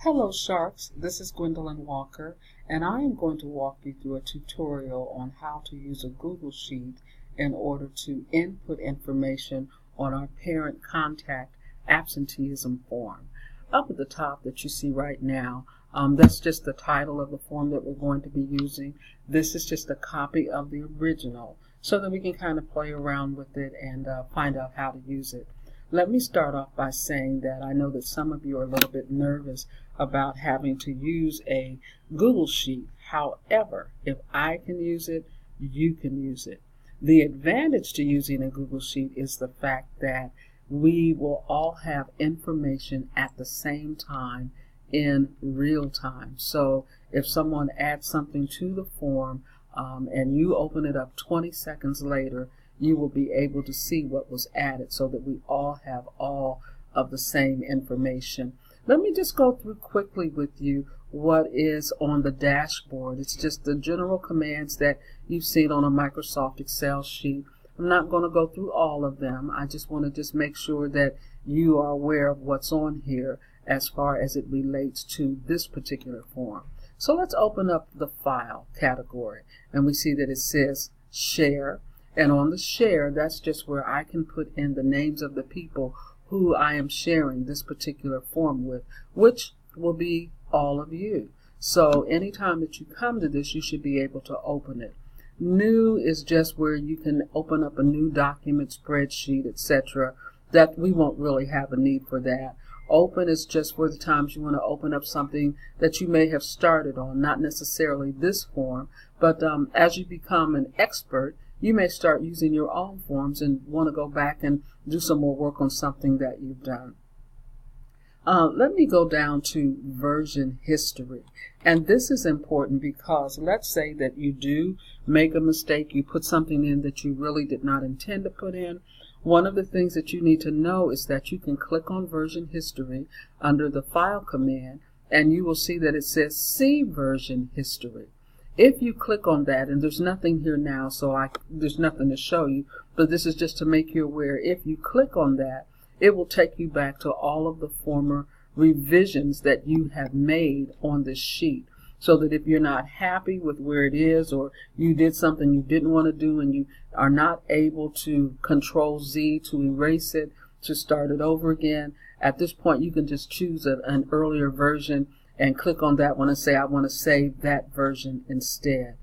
Hello Sharks, this is Gwendolyn Walker and I am going to walk you through a tutorial on how to use a Google Sheet in order to input information on our parent contact absenteeism form. Up at the top that you see right now, that's just the title of the form that we're going to be using. This is just a copy of the original so that we can kind of play around with it and find out how to use it. Let me start off by saying that I know that some of you are a little bit nervous about having to use a Google Sheet. However, if I can use it, you can use it. The advantage to using a Google Sheet is the fact that we will all have information at the same time in real time. So if someone adds something to the form and you open it up 20 seconds later, you will be able to see what was added so that we all have all of the same information. Let me just go through quickly with you what is on the dashboard. It's just the general commands that you've seen on a Microsoft Excel sheet. I'm not going to go through all of them. I just want to just make sure that you are aware of what's on here as far as it relates to this particular form. So let's open up the file category and we see that it says share. And on the share, that's just where I can put in the names of the people who I am sharing this particular form with, which will be all of you. So anytime that you come to this, you should be able to open it. New is just where you can open up a new document, spreadsheet, etc. That we won't really have a need for that. Open is just for the times you want to open up something that you may have started on, not necessarily this form, but as you become an expert, you may start using your own forms and want to go back and do some more work on something that you've done. Let me go down to version history. And this is important because let's say that you do make a mistake, you put something in that you really did not intend to put in. One of the things that you need to know is that you can click on version history under the file command and you will see that it says see version history. If you click on that, and there's nothing here now, so there's nothing to show you, but this is just to make you aware, if you click on that, it will take you back to all of the former revisions that you have made on this sheet. So that if you're not happy with where it is, or you did something you didn't want to do and you are not able to Control Z to erase it, to start it over again, at this point you can just choose an earlier version and click on that one and say I want to save that version instead.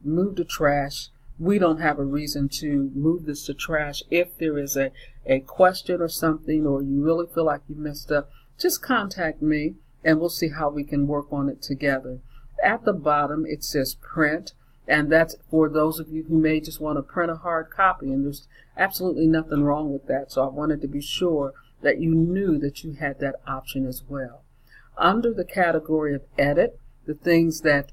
Move to trash. We don't have a reason to move this to trash. If there is a question or something, or you really feel like you messed up, just contact me and we'll see how we can work on it together. At the bottom it says print, and that's for those of you who may just want to print a hard copy, and there's absolutely nothing wrong with that. So I wanted to be sure that you knew that you had that option as well. Under the category of edit, the things that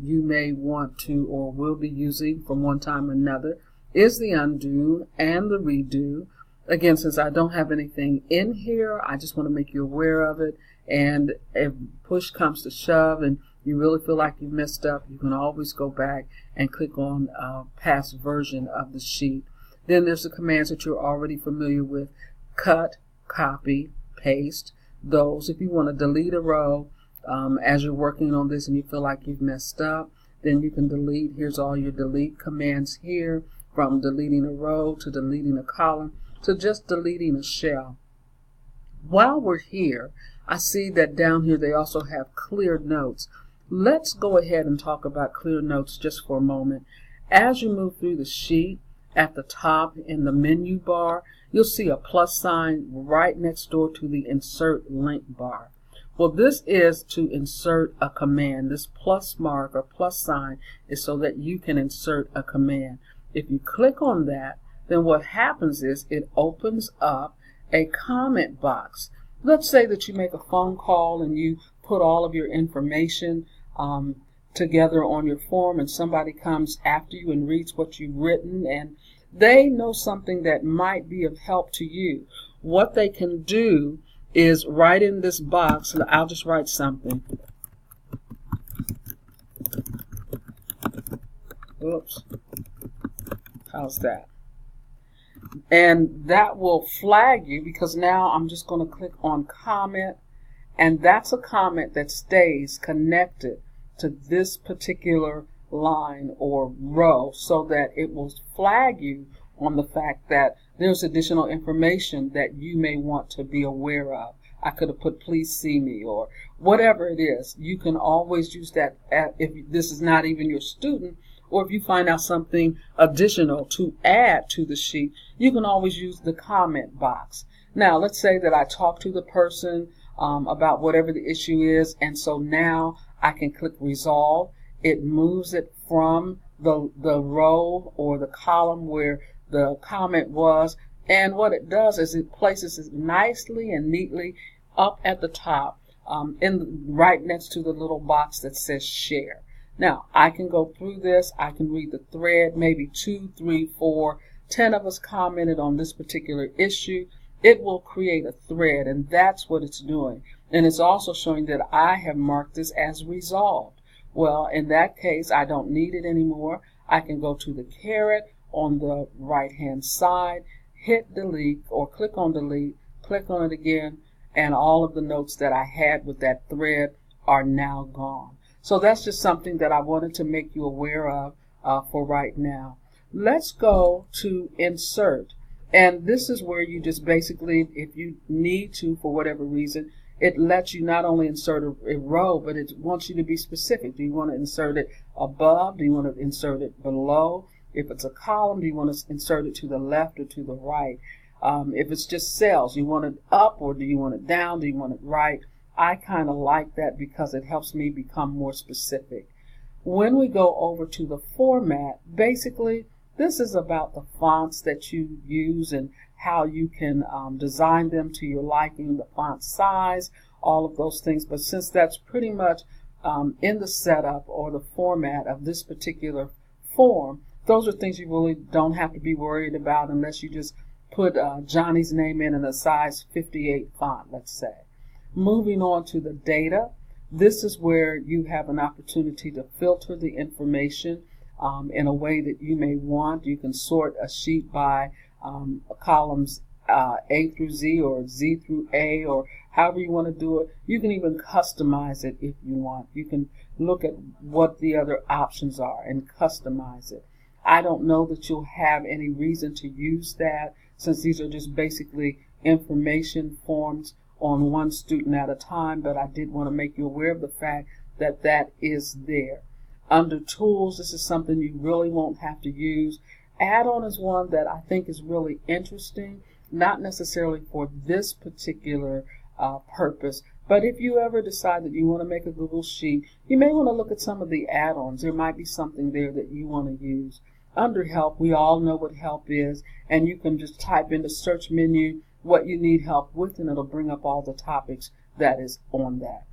you may want to or will be using from one time or another is the undo and the redo. Again, since I don't have anything in here, I just want to make you aware of it. And if push comes to shove and you really feel like you messed up, you can always go back and click on past version of the sheet. Then there's the commands that you're already familiar with: cut, copy, paste. Those, if you want to delete a row as you're working on this and you feel like you've messed up, then you can delete. Here's all your delete commands here, from deleting a row to deleting a column to just deleting a cell. While we're here, I see that down here they also have clear notes. Let's go ahead and talk about clear notes just for a moment. As you move through the sheet, at the top in the menu bar, you'll see a plus sign right next door to the insert link bar. Well, this is to insert a command. This plus mark or plus sign is so that you can insert a command. If you click on that, then what happens is it opens up a comment box. Let's say that you make a phone call and you put all of your information together on your form, and somebody comes after you and reads what you've written, and they know something that might be of help to you. What they can do is write in this box, and I'll just write something. Oops. How's that? And that will flag you, because now I'm just going to click on comment And that's a comment that stays connected to this particular line or row so that it will flag you on the fact that there's additional information that you may want to be aware of. I could have put please see me or whatever it is. You can always use that if this is not even your student, or if you find out something additional to add to the sheet, you can always use the comment box. Now, let's say that I talk to the person about whatever the issue is, and so now I can click resolve. It moves it from the row or the column where the comment was, and what it does is it places it nicely and neatly up at the top, right next to the little box that says share. Now, I can go through this. I can read the thread, maybe 2, 3, 4, 10 of us commented on this particular issue. It will create a thread, and that's what it's doing. And it's also showing that I have marked this as resolved. Well, in that case, I don't need it anymore. I can go to the caret on the right-hand side, hit delete or click on delete, click on it again, and all of the notes that I had with that thread are now gone. So that's just something that I wanted to make you aware of for right now. Let's go to insert. And this is where you just basically, if you need to, for whatever reason, it lets you not only insert a row, but it wants you to be specific. Do you want to insert it above? Do you want to insert it below? If it's a column, do you want to insert it to the left or to the right? If it's just cells, do you want it up or do you want it down? Do you want it right? I kind of like that because it helps me become more specific. When we go over to the format, basically, this is about the fonts that you use and how you can design them to your liking, the font size, all of those things. But since that's pretty much in the setup or the format of this particular form, those are things you really don't have to be worried about unless you just put Johnny's name in a size 58 font, let's say. Moving on to the data, this is where you have an opportunity to filter the information in a way that you may want. You can sort a sheet by columns A through Z or Z through A or however you want to do it. You can even customize it if you want. You can look at what the other options are and customize it. I don't know that you'll have any reason to use that since these are just basically information forms on one student at a time, but I did want to make you aware of the fact that that is there. Under tools, this is something you really won't have to use. Add-on is one that I think is really interesting, not necessarily for this particular purpose, but if you ever decide that you want to make a Google Sheet, you may want to look at some of the add-ons. There might be something there that you want to use. Under help, we all know what help is, and you can just type in the search menu what you need help with, and it'll bring up all the topics that is on that.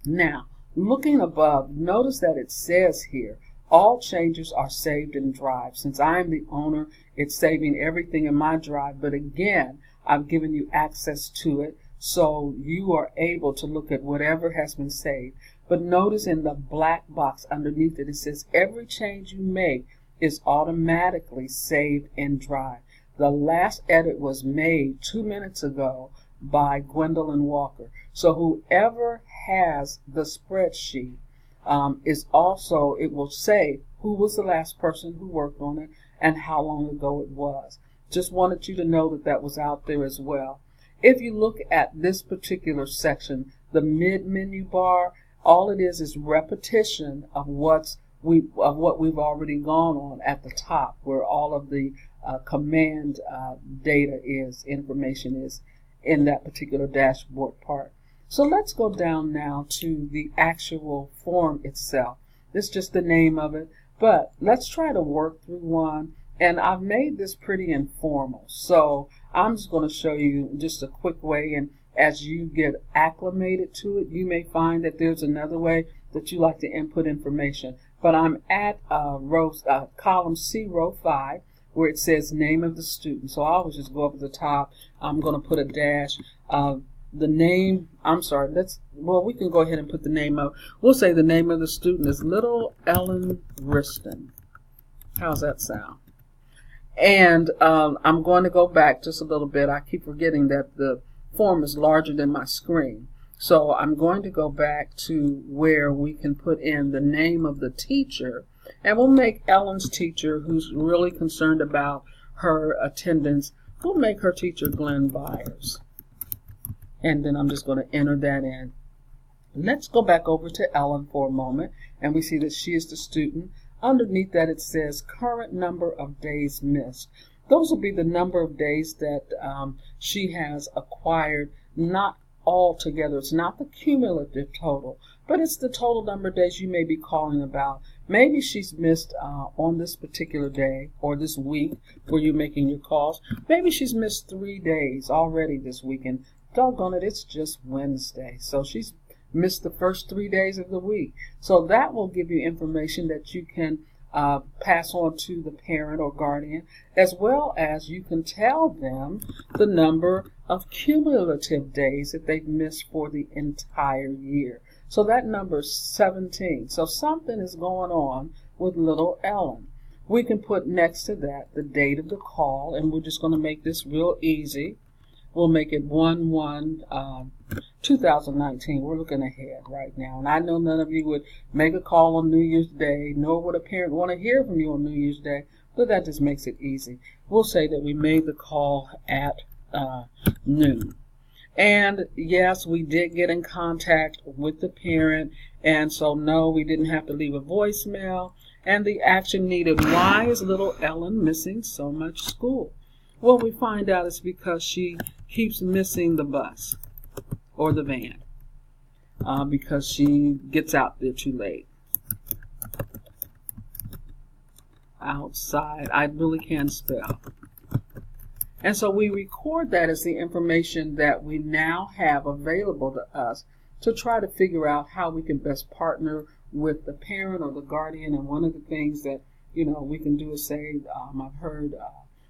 Now, looking above, notice that it says here, all changes are saved in Drive. Since I'm the owner, it's saving everything in my Drive, but again, I've given you access to it, so you are able to look at whatever has been saved. But notice in the black box underneath it, it says every change you make is automatically saved in Drive. The last edit was made 2 minutes ago by Gwendolyn Walker. So whoever has the spreadsheet is also, it will say who was the last person who worked on it and how long ago it was. Just wanted you to know that that was out there as well. If you look at this particular section, the mid-menu bar, all it is repetition of what we've already gone on at the top, where all of the command data information is in that particular dashboard part. So let's go down now to the actual form itself. This is just the name of it, but let's try to work through one. And I've made this pretty informal, so I'm just going to show you just a quick way, and as you get acclimated to it, you may find that there's another way that you like to input information. But I'm at column C, row 5, where it says name of the student. So I always just go up at the top. I'm going to put a dash. The name, we can go ahead and put the name of, we'll say the name of the student is Little Ellen Riston. How's that sound? And I'm going to go back just a little bit. I keep forgetting that the form is larger than my screen. So I'm going to go back to where we can put in the name of the teacher, and we'll make Ellen's teacher, who's really concerned about her attendance, we'll make her teacher Glenn Byers. And then I'm just going to enter that in. Let's go back over to Ellen for a moment, and we see that she is the student. Underneath that it says current number of days missed. Those will be the number of days that she has acquired, not all together. It's not the cumulative total, but it's the total number of days you may be calling about. Maybe she's missed on this particular day or this week where you're making your calls. Maybe she's missed 3 days already this week, and doggone it, it's just Wednesday. So she's missed the first 3 days of the week. So that will give you information that you can pass on to the parent or guardian, as well as you can tell them the number of cumulative days that they've missed for the entire year. So that number is 17. So something is going on with little Ellen. We can put next to that the date of the call, and we're just going to make this real easy. We'll make it 1/1/2019. We're looking ahead right now. And I know none of you would make a call on New Year's Day, nor would a parent want to hear from you on New Year's Day, but that just makes it easy. We'll say that we made the call at noon. And yes, we did get in contact with the parent, and so no, we didn't have to leave a voicemail. And the action needed, why is little Ellen missing so much school? Well, we find out it's because she keeps missing the bus or the van because she gets out there too late. Outside, I really can't spell. And so we record that as the information that we now have available to us to try to figure out how we can best partner with the parent or the guardian. And one of the things that, we can do is say, I've heard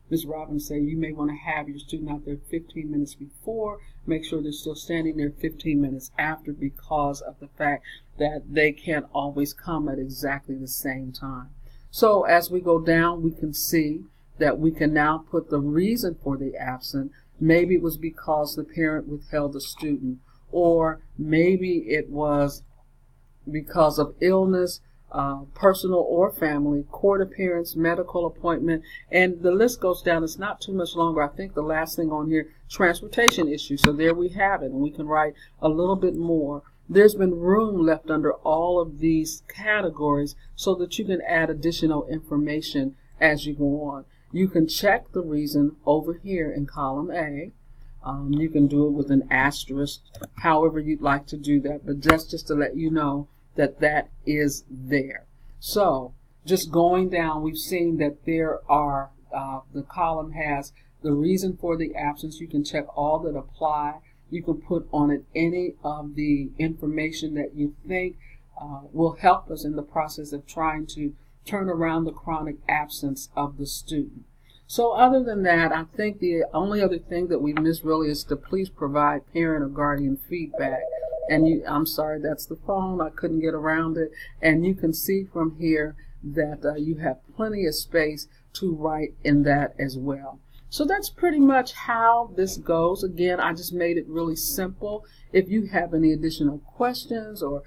Ms. Robbins say you may want to have your student out there 15 minutes before, make sure they're still standing there 15 minutes after, because of the fact that they can't always come at exactly the same time. So as we go down, we can see that we can now put the reason for the absence. Maybe it was because the parent withheld the student, or maybe it was because of illness, personal or family, court appearance, medical appointment, and the list goes down. It's not too much longer. I think the last thing on here, transportation issue. So there we have it, and we can write a little bit more. There's been room left under all of these categories so that you can add additional information as you go on. You can check the reason over here in column A. You can do it with an asterisk, however you'd like to do that, but that's just to let you know that that is there. So just going down, we've seen that there are, the column has the reason for the absence. You can check all that apply. You can put on it any of the information that you think will help us in the process of trying to turn around the chronic absence of the student. So other than that, I think the only other thing that we miss really is to please provide parent or guardian feedback. And I'm sorry, that's the phone. I couldn't get around it. And you can see from here that you have plenty of space to write in that as well. So that's pretty much how this goes. Again, I just made it really simple. If you have any additional questions or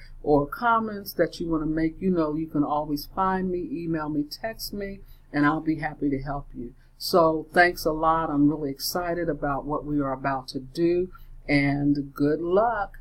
comments that you want to make, you can always find me, email me, text me, and I'll be happy to help you. So thanks a lot. I'm really excited about what we are about to do, and good luck.